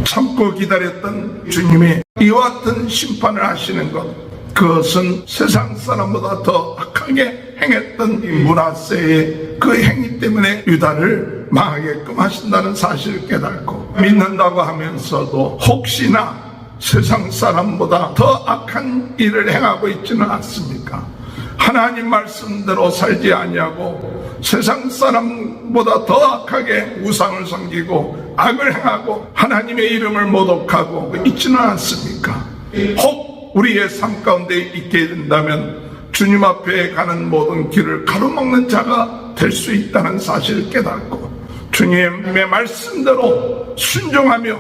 참고 기다렸던 주님이 이와 같은 심판을 하시는 것, 그것은 세상 사람보다 더 악하게 행했던 이 므낫세의 그 행위 때문에 유다를 망하게끔 하신다는 사실을 깨닫고 믿는다고 하면서도 혹시나 세상 사람보다 더 악한 일을 행하고 있지는 않습니까? 하나님 말씀대로 살지 아니하고 세상 사람보다 더 악하게 우상을 섬기고 악을 행하고 하나님의 이름을 모독하고 있지는 않습니까? 혹 우리의 삶 가운데 있게 된다면 주님 앞에 가는 모든 길을 가로막는 자가 될 수 있다는 사실을 깨닫고 주님의 말씀대로 순종하며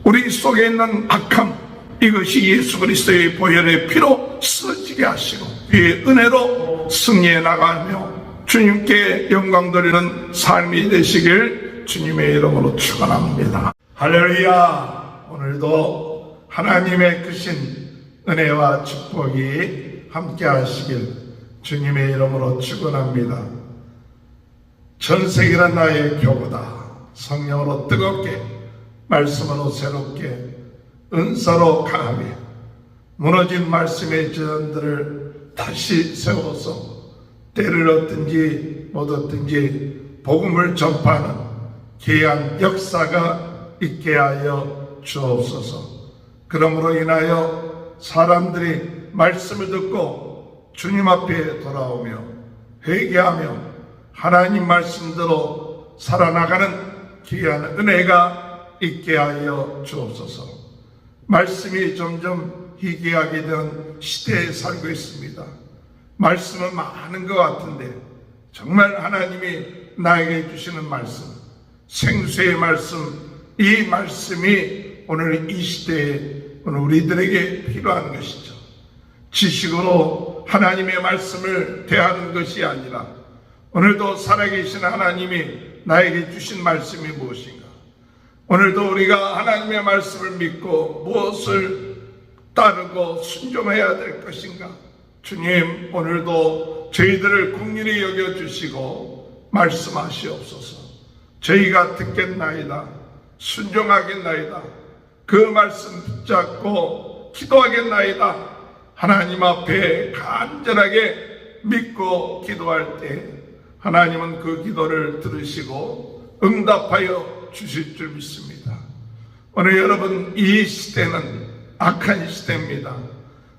우리 속에 있는 악함, 이것이 예수 그리스도의 보혈의 피로 쓰여지게 하시고 그의 은혜로 승리해 나가며 주님께 영광 돌리는 삶이 되시길 주님의 이름으로 축원합니다. 할렐루야. 오늘도 하나님의 크신 은혜와 축복이 함께 하시길 주님의 이름으로 축원합니다. 전세기란 나의 교구다. 성령으로 뜨겁게, 말씀으로 새롭게, 은사로 강하게 무너진 말씀의 전들을 다시 세워서 때를 얻든지 못 얻든지 복음을 전파하는 귀한 역사가 있게 하여 주옵소서. 그러므로 인하여 사람들이 말씀을 듣고 주님 앞에 돌아오며 회개하며 하나님 말씀대로 살아나가는 귀한 은혜가 있게 하여 주옵소서. 말씀이 점점 희귀하게 되는 시대에 살고 있습니다. 말씀은 많은 것 같은데 정말 하나님이 나에게 주시는 말씀, 생수의 말씀, 이 말씀이 오늘 이 시대에 오늘 우리들에게 필요한 것이죠. 지식으로 하나님의 말씀을 대하는 것이 아니라 오늘도 살아계신 하나님이 나에게 주신 말씀이 무엇인가? 오늘도 우리가 하나님의 말씀을 믿고 무엇을 따르고 순종해야 될 것인가? 주님, 오늘도 저희들을 긍휼히 여겨주시고 말씀하시옵소서. 저희가 듣겠나이다, 순종하겠나이다, 그 말씀 붙잡고 기도하겠나이다. 하나님 앞에 간절하게 믿고 기도할 때 하나님은 그 기도를 들으시고 응답하여 주실 줄 믿습니다. 오늘 여러분, 이 시대는 악한 시대입니다.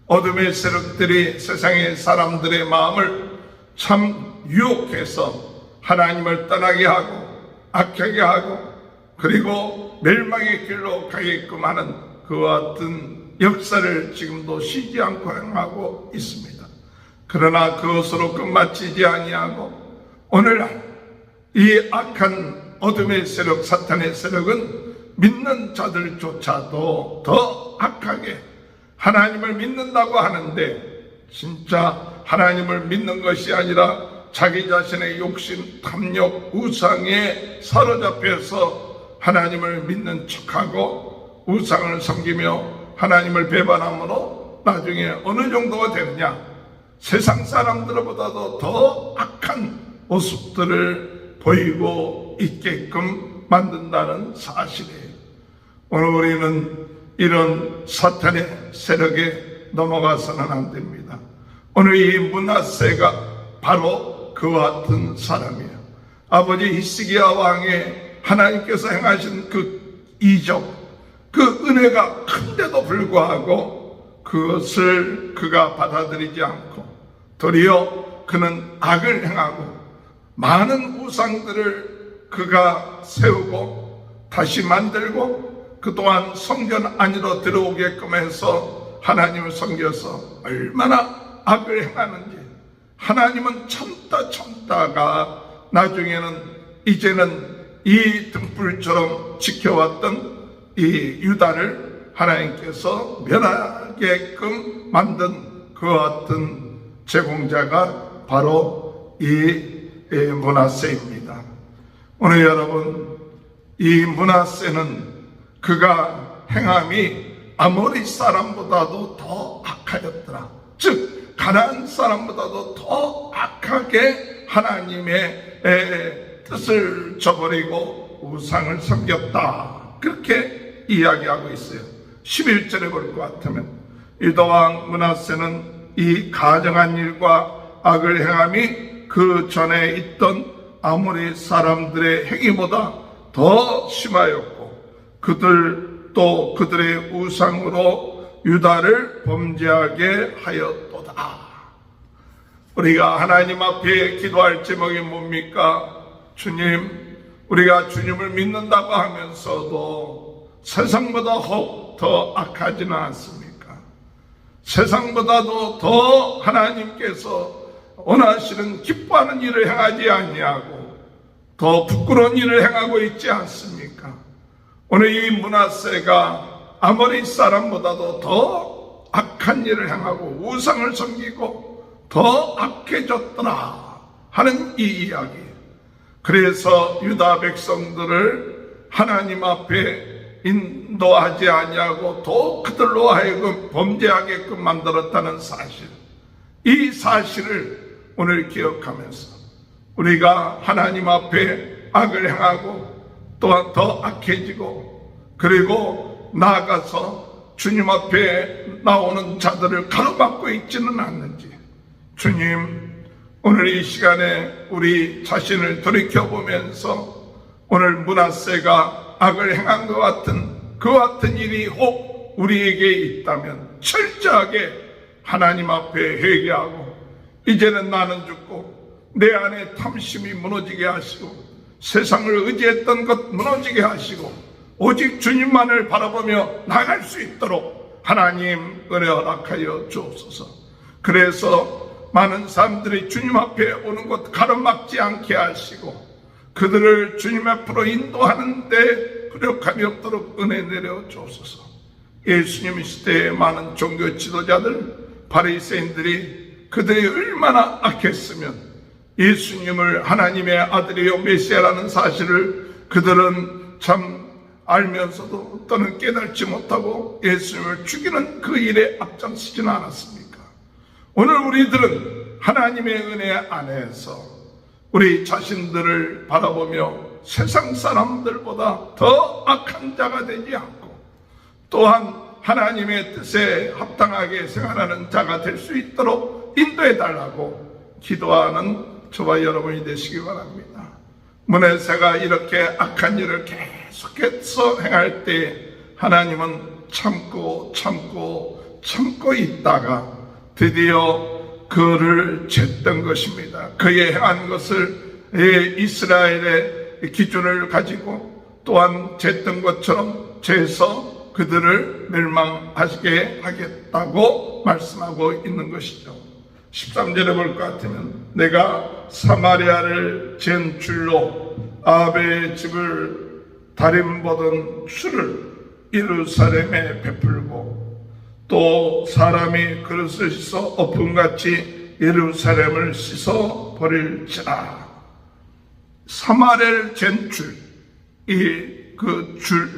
어둠의 세력들이 세상의 사람들의 마음을 참 유혹해서 하나님을 떠나게 하고 악하게 하고 그리고 멸망의 길로 가게끔 하는 그와 같은 역사를 지금도 쉬지 않고 행하고 있습니다. 그러나 그것으로 끝마치지 아니하고 오늘날 이 악한 어둠의 세력, 사탄의 세력은 믿는 자들조차도 더 악하게 하나님을 믿는다고 하는데 진짜 하나님을 믿는 것이 아니라 자기 자신의 욕심, 탐욕, 우상에 사로잡혀서 하나님을 믿는 척하고 우상을 섬기며 하나님을 배반함으로 나중에 어느 정도가 되느냐? 세상 사람들보다도 더 악한 모습들을 보이고 있게끔 만든다는 사실이에요. 오늘 우리는 이런 사탄의 세력에 넘어가서는 안 됩니다. 오늘 이 므낫세가 바로 그와 같은 사람이에요. 아버지 히스기야 왕의 하나님께서 행하신 그 이적, 그 은혜가 큰데도 불구하고 그것을 그가 받아들이지 않고 도리어 그는 악을 행하고 많은 우상들을 그가 세우고 다시 만들고 그동안 성전 안으로 들어오게끔 해서 하나님을 섬겨서 얼마나 악을 행하는지 하나님은 참다가 나중에는 이제는 이 등불처럼 지켜왔던 이 유다를 하나님께서 멸하게끔 만든 그와 같은 제공자가 바로 이 므낫세입니다. 오늘 여러분, 이 므낫세는 그가 행함이 아모리 사람보다도 더 악하였더라. 즉 가나안 사람보다도 더 악하게 하나님의 뜻을 저버리고 우상을 섬겼다. 그렇게 이야기하고 있어요. 11절에 볼 것 같으면 유다왕 므낫세는 이 가정한 일과 악을 행함이 그 전에 있던 아모리 사람들의 행위보다 더 심하였고 그들도 그들의 우상으로 유다를 범죄하게 하였도다. 우리가 하나님 앞에 기도할 제목이 뭡니까? 주님, 우리가 주님을 믿는다고 하면서도 세상보다 혹 더 악하지는 않습니까? 세상보다도 더 하나님께서 원하시는 기뻐하는 일을 행하지 아니하고 더 부끄러운 일을 행하고 있지 않습니까? 오늘 이 므낫세가 아모리 사람보다도 더 악한 일을 행하고 우상을 섬기고 더 악해졌더라 하는 이 이야기. 그래서 유다 백성들을 하나님 앞에 인도하지 아니하고 더 그들로 하여금 범죄하게끔 만들었다는 사실, 이 사실을 오늘 기억하면서 우리가 하나님 앞에 악을 행하고 또한 더 악해지고 그리고 나아가서 주님 앞에 나오는 자들을 가로막고 있지는 않는지, 주님, 오늘 이 시간에 우리 자신을 돌이켜보면서 오늘 므낫세가 악을 행한 것 같은 그 같은 일이 혹 우리에게 있다면 철저하게 하나님 앞에 회개하고 이제는 나는 죽고 내 안에 탐심이 무너지게 하시고 세상을 의지했던 것 무너지게 하시고 오직 주님만을 바라보며 나갈 수 있도록 하나님 은혜 허락하여 주옵소서. 그래서 많은 사람들이 주님 앞에 오는 것 가로막지 않게 하시고 그들을 주님 앞으로 인도하는데 부족함이 없도록 은혜 내려 주옵소서. 예수님 시대에 많은 종교 지도자들, 바리새인들이 그들이 얼마나 악했으면 예수님을 하나님의 아들이요 메시아라는 사실을 그들은 참 알면서도 또는 깨닫지 못하고 예수님을 죽이는 그 일에 앞장서지는 않았습니까? 오늘 우리들은 하나님의 은혜 안에서 우리 자신들을 바라보며 세상 사람들보다 더 악한 자가 되지 않고 또한 하나님의 뜻에 합당하게 생활하는 자가 될 수 있도록 인도해 달라고 기도하는 저와 여러분이 되시기 바랍니다. 므낫세가 이렇게 악한 일을 계속해서 행할 때 하나님은 참고 있다가 드디어 그를 쟀던 것입니다. 그의 행한 것을 이스라엘의 기준을 가지고 또한 쟀던 것처럼 재서 그들을 멸망하시게 하겠다고 말씀하고 있는 것이죠. 13절에 볼 것 같으면 내가 사마리아를 잰 줄로 아합의 집을 다림보던 술을 예루살렘에 베풀고 또 사람이 그릇을 씻어 엎음같이 예루살렘을 씻어 버릴지라. 사마리아를 잰 줄, 그 줄,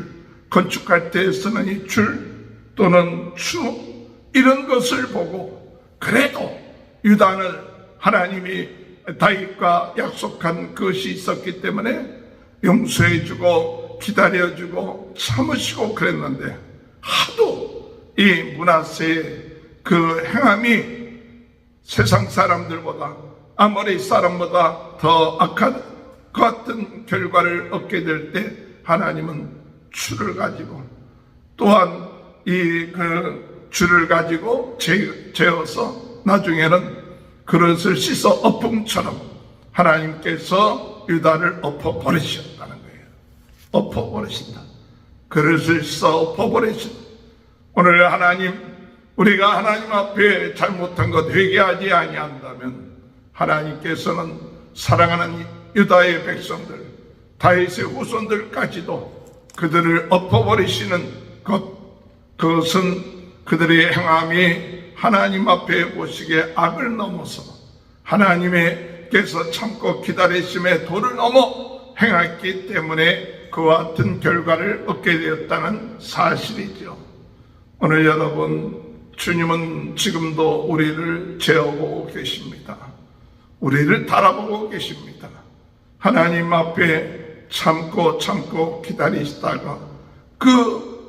건축할 때 쓰는 이 줄 또는 추, 이런 것을 보고 그래도 유다는 하나님이 다윗과 약속한 것이 있었기 때문에 용서해주고 기다려주고 참으시고 그랬는데 하도 이 므낫세의 그 행함이 세상 사람들보다 아모리 사람보다 더 악한 것 같은 결과를 얻게 될 때 하나님은 줄을 가지고 또한 이 그 줄을 가지고 재어서 나중에는 그릇을 씻어 엎음처럼 하나님께서 유다를 엎어버리셨다는 거예요. 엎어버리신다. 그릇을 씻어 엎어버리신다. 오늘 하나님, 우리가 하나님 앞에 잘못한 것 회개하지 아니한다면 하나님께서는 사랑하는 유다의 백성들, 다윗의 후손들까지도 그들을 엎어버리시는 것, 그것은 그들의 행함이 하나님 앞에 보시기에 악을 넘어서 하나님께서 참고 기다리심의 도를 넘어 행했기 때문에 그와 같은 결과를 얻게 되었다는 사실이죠. 오늘 여러분, 주님은 지금도 우리를 재어보고 계십니다. 우리를 달아보고 계십니다. 하나님 앞에 참고 기다리시다가 그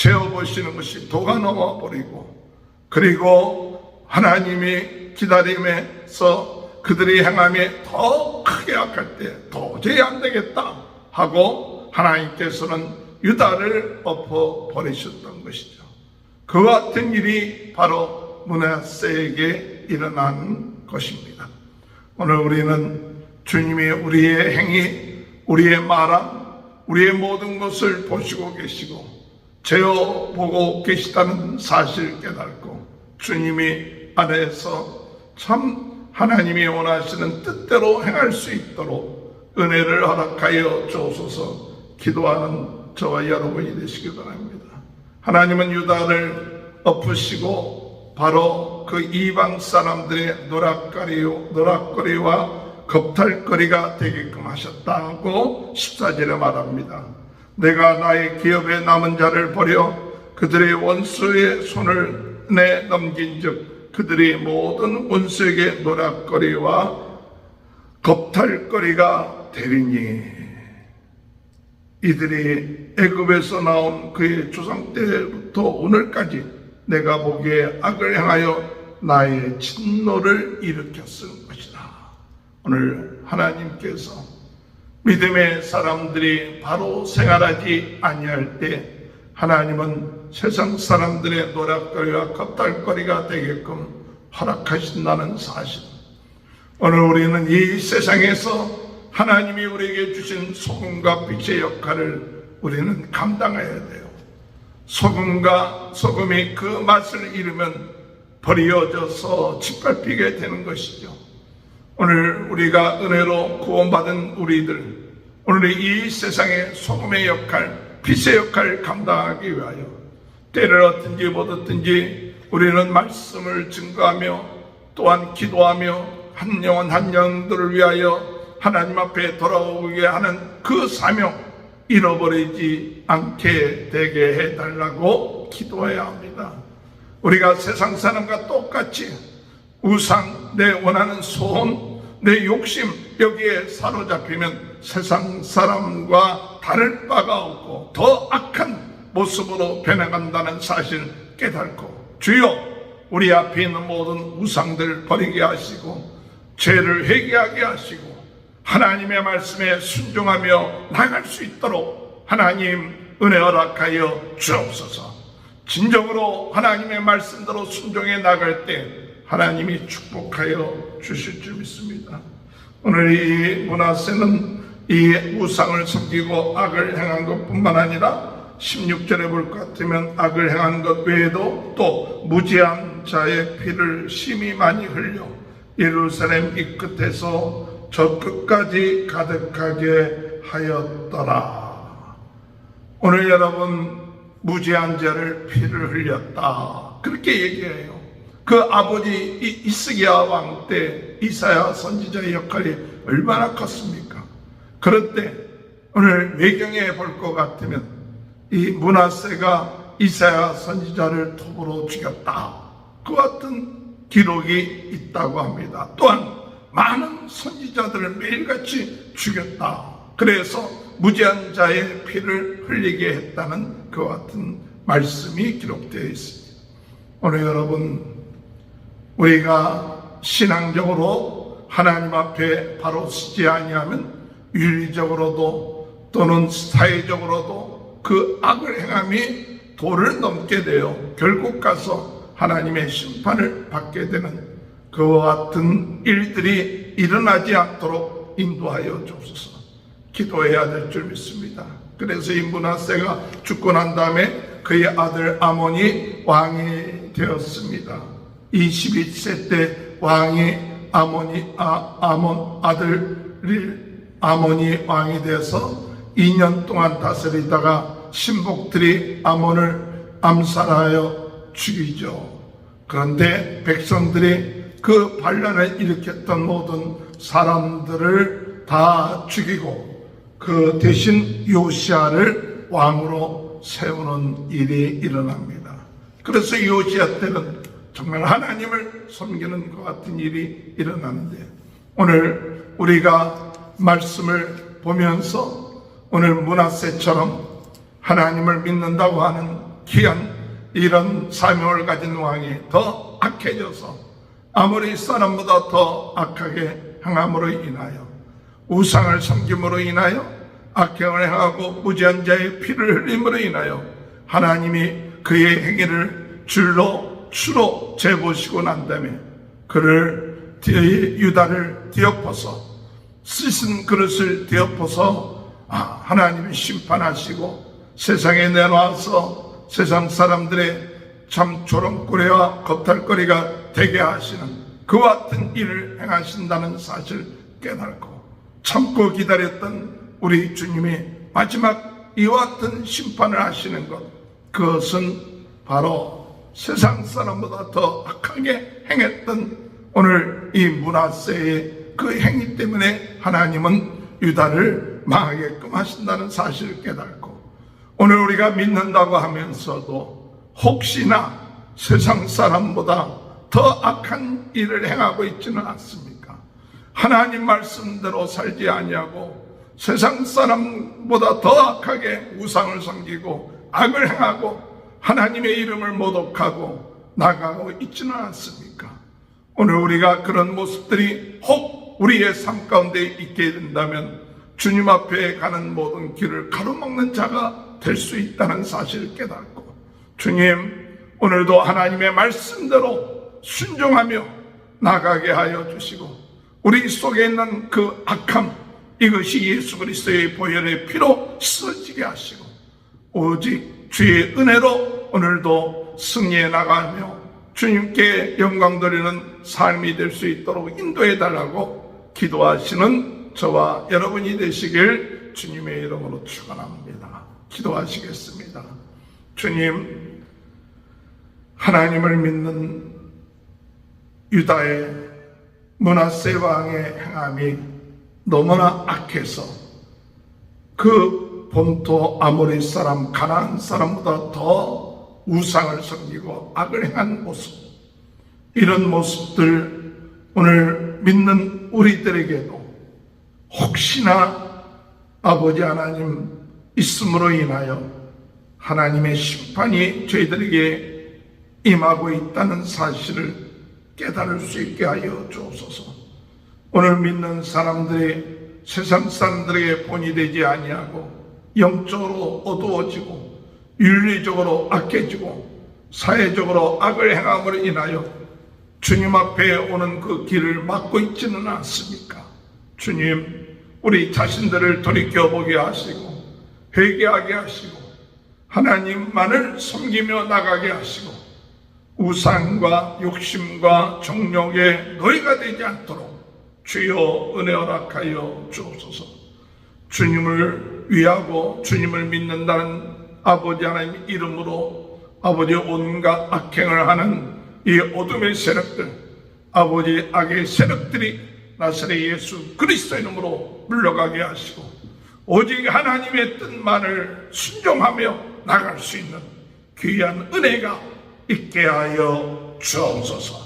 재어보시는 것이 도가 넘어버리고, 그리고 하나님이 기다림에서 그들이 행함이 더 크게 악할 때 도저히 안 되겠다 하고 하나님께서는 유다를 엎어버리셨던 것이죠. 그 같은 일이 바로 므낫세에게 일어난 것입니다. 오늘 우리는 주님이 우리의 행위, 우리의 말함, 우리의 모든 것을 보시고 계시고 재어보고 계시다는 사실을 깨닫고 주님이 안에서 참 하나님이 원하시는 뜻대로 행할 수 있도록 은혜를 허락하여 주옵소서 기도하는 저와 여러분이 되시기 바랍니다. 하나님은 유다를 엎으시고 바로 그 이방 사람들의 노락거리와 겁탈거리가 되게끔 하셨다고 14절에 말합니다. 내가 나의 기업에 남은 자를 버려 그들의 원수의 손을 내 넘긴 즉 그들이 모든 원수에게 노락거리와 겁탈거리가 되리니, 이들이 애굽에서 나온 그의 조상 때부터 오늘까지 내가 보기에 악을 행하여 나의 진노를 일으켰을 것이다. 오늘 하나님께서 믿음의 사람들이 바로 생활하지 아니할 때 하나님은 세상 사람들의 노략거리와 겁탈거리가 되게끔 허락하신다는 사실. 오늘 우리는 이 세상에서 하나님이 우리에게 주신 소금과 빛의 역할을 우리는 감당해야 돼요. 소금이 그 맛을 잃으면 버려져서 짓밟히게 되는 것이죠. 오늘 우리가 은혜로 구원받은 우리들, 오늘 이 세상의 소금의 역할, 빛의 역할을 감당하기 위하여 때를 얻든지 못 얻든지 우리는 말씀을 증거하며 또한 기도하며 한 영혼 한 영들을 위하여 하나님 앞에 돌아오게 하는 그 사명 잃어버리지 않게 되게 해달라고 기도해야 합니다. 우리가 세상 사람과 똑같이 우상, 내 원하는 소원, 내 욕심 여기에 사로잡히면 세상 사람과 다를 바가 없고 더 악한 모습으로 변해간다는 사실을 깨닫고 주여 우리 앞에 있는 모든 우상들 버리게 하시고 죄를 회개하게 하시고 하나님의 말씀에 순종하며 나갈 수 있도록 하나님 은혜 허락하여 주옵소서. 진정으로 하나님의 말씀대로 순종해 나갈 때 하나님이 축복하여 주실 줄 믿습니다. 오늘 이 므낫세는 이 우상을 섬기고 악을 행한 것뿐만 아니라 16절에 볼 것 같으면 악을 행한 것 외에도 또 무지한 자의 피를 심히 많이 흘려 예루살렘 이 끝에서 저 끝까지 가득하게 하였더라. 오늘 여러분 무지한 자를 피를 흘렸다 그렇게 얘기해요. 그 아버지 이스기야 왕 때 이사야 선지자의 역할이 얼마나 컸습니까? 그럴 때 오늘 외경에 볼 것 같으면 이 므낫세가 이사야 선지자를 톱으로 죽였다 그 같은 기록이 있다고 합니다. 또한 많은 선지자들을 매일같이 죽였다. 그래서 무지한 자의 피를 흘리게 했다는 그 같은 말씀이 기록되어 있습니다. 오늘 여러분 우리가 신앙적으로 하나님 앞에 바로 서지 아니하면 윤리적으로도 또는 사회적으로도 그 악을 행함이 도를 넘게 되어 결국 가서 하나님의 심판을 받게 되는 그와 같은 일들이 일어나지 않도록 인도하여 주옵소서. 기도해야 될 줄 믿습니다. 그래서 이 므낫세가 죽고 난 다음에 그의 아들 아몬이 왕이 되었습니다. 21세 때 왕이 아몬이 왕이 되어서 2년 동안 다스리다가 신복들이 아몬을 암살하여 죽이죠. 그런데 백성들이 그 반란을 일으켰던 모든 사람들을 다 죽이고 그 대신 요시야를 왕으로 세우는 일이 일어납니다. 그래서 요시야 때는 정말 하나님을 섬기는 것 같은 일이 일어나는데 오늘 우리가 말씀을 보면서 오늘 므낫세처럼 하나님을 믿는다고 하는 귀한 이런 사명을 가진 왕이 더 악해져서 아모리 사람보다 더 악하게 행함으로 인하여, 우상을 섬김으로 인하여, 악행을 행하고 무지한 자의 피를 흘림으로 인하여 하나님이 그의 행위를 주로 재보시고 난 다음에 그를 유다를 뒤엎어서, 씻은 그릇을 뒤엎어서 하나님이 심판하시고 세상에 내놓아서 세상 사람들의 참 조롱거리와 겁탈거리가 되게 하시는 그와 같은 일을 행하신다는 사실을 깨닫고 참고 기다렸던 우리 주님이 마지막 이와 같은 심판을 하시는 것, 그것은 바로 세상 사람보다 더 악하게 행했던 오늘 이 므낫세의 그 행위 때문에 하나님은 유다를 망하게끔 하신다는 사실을 깨닫고, 오늘 우리가 믿는다고 하면서도 혹시나 세상 사람보다 더 악한 일을 행하고 있지는 않습니까? 하나님 말씀대로 살지 아니하고 세상 사람보다 더 악하게 우상을 섬기고 악을 행하고 하나님의 이름을 모독하고 나가고 있지는 않습니까? 오늘 우리가 그런 모습들이 혹 우리의 삶 가운데 있게 된다면 주님 앞에 가는 모든 길을 가로막는 자가 될 수 있다는 사실을 깨닫고, 주님 오늘도 하나님의 말씀대로 순종하며 나가게 하여 주시고, 우리 속에 있는 그 악함, 이것이 예수 그리스도의 보혈의 피로 씻어지게 하시고 오직 주의 은혜로 오늘도 승리해 나가며 주님께 영광 돌리는 삶이 될 수 있도록 인도해 달라고 기도하시는 저와 여러분이 되시길 주님의 이름으로 축원합니다. 기도하시겠습니다. 주님, 하나님을 믿는 유다의 므낫세 왕의 행함이 너무나 악해서 그 본토 아모리 사람, 가나안 사람보다 더 우상을 섬기고 악을 행한 모습, 이런 모습들 오늘 믿는 우리들에게도 혹시나 아버지 하나님 있음으로 인하여 하나님의 심판이 저희들에게 임하고 있다는 사실을 깨달을 수 있게 하여 주옵소서. 오늘 믿는 사람들이 세상 사람들에게 본이 되지 아니하고 영적으로 어두워지고 윤리적으로 악해지고 사회적으로 악을 행함으로 인하여 주님 앞에 오는 그 길을 막고 있지는 않습니까? 주님, 우리 자신들을 돌이켜보게 하시고 회개하게 하시고 하나님만을 섬기며 나가게 하시고 우상과 욕심과 정욕의 노예가 되지 않도록 주여 은혜 허락하여 주옵소서. 주님을 위하고 주님을 믿는다는 아버지 하나님 이름으로 아버지 온갖 악행을 하는 이 어둠의 세력들, 아버지 악의 세력들이 나사렛 예수 그리스도 이름으로 물러가게 하시고 오직 하나님의 뜻만을 순종하며 나갈 수 있는 귀한 은혜가 있게 하여 주옵소서.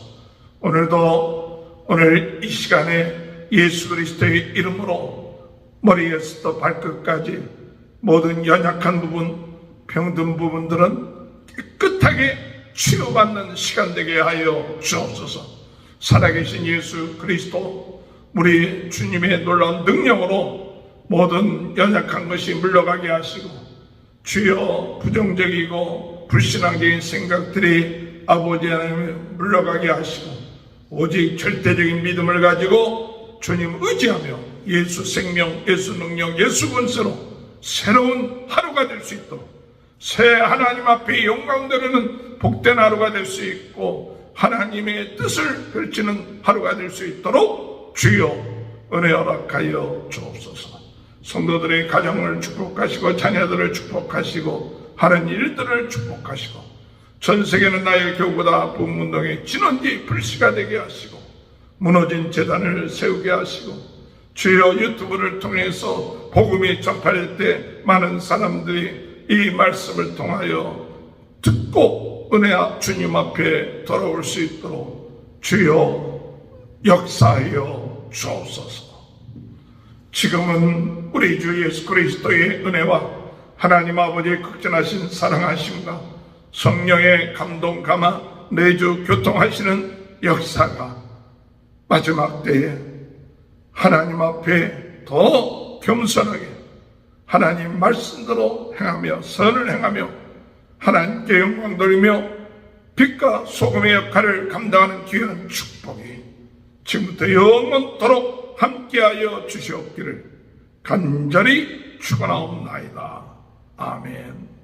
오늘 이 시간에 예수 그리스도의 이름으로 머리에서부터 발끝까지 모든 연약한 부분, 병든 부분들은 깨끗하게 치유받는 시간 되게 하여 주옵소서. 살아계신 예수 그리스도, 우리 주님의 놀라운 능력으로 모든 연약한 것이 물러가게 하시고 주여 부정적이고 불신앙적인 생각들이 아버지 하나님 물러가게 하시고 오직 절대적인 믿음을 가지고 주님 의지하며 예수 생명, 예수 능력, 예수 권세로 새로운 하루가 될 수 있도록, 새 하나님 앞에 영광 드리는 복된 하루가 될 수 있고 하나님의 뜻을 펼치는 하루가 될 수 있도록 주여 은혜 허락하여 주옵소서. 성도들의 가정을 축복하시고 자녀들을 축복하시고 하는 일들을 축복하시고 전 세계는 나의 교구다 부흥운동의 진원지 불씨가 되게 하시고 무너진 재단을 세우게 하시고 주여 유튜브를 통해서 복음이 전파될 때 많은 사람들이 이 말씀을 통하여 듣고 은혜와 주님 앞에 돌아올 수 있도록 주여 역사하여 주옵소서. 지금은 우리 주 예수 그리스도의 은혜와 하나님 아버지의 극진하신 사랑하심과 성령의 감동 감화 내주 교통하시는 역사가 마지막 때에 하나님 앞에 더 겸손하게 하나님 말씀대로 행하며 선을 행하며 하나님께 영광 돌리며 빛과 소금의 역할을 감당하는 귀한 축복이 지금부터 영원토록 함께하여 주시옵기를 간절히 축원하옵나이다. 아멘.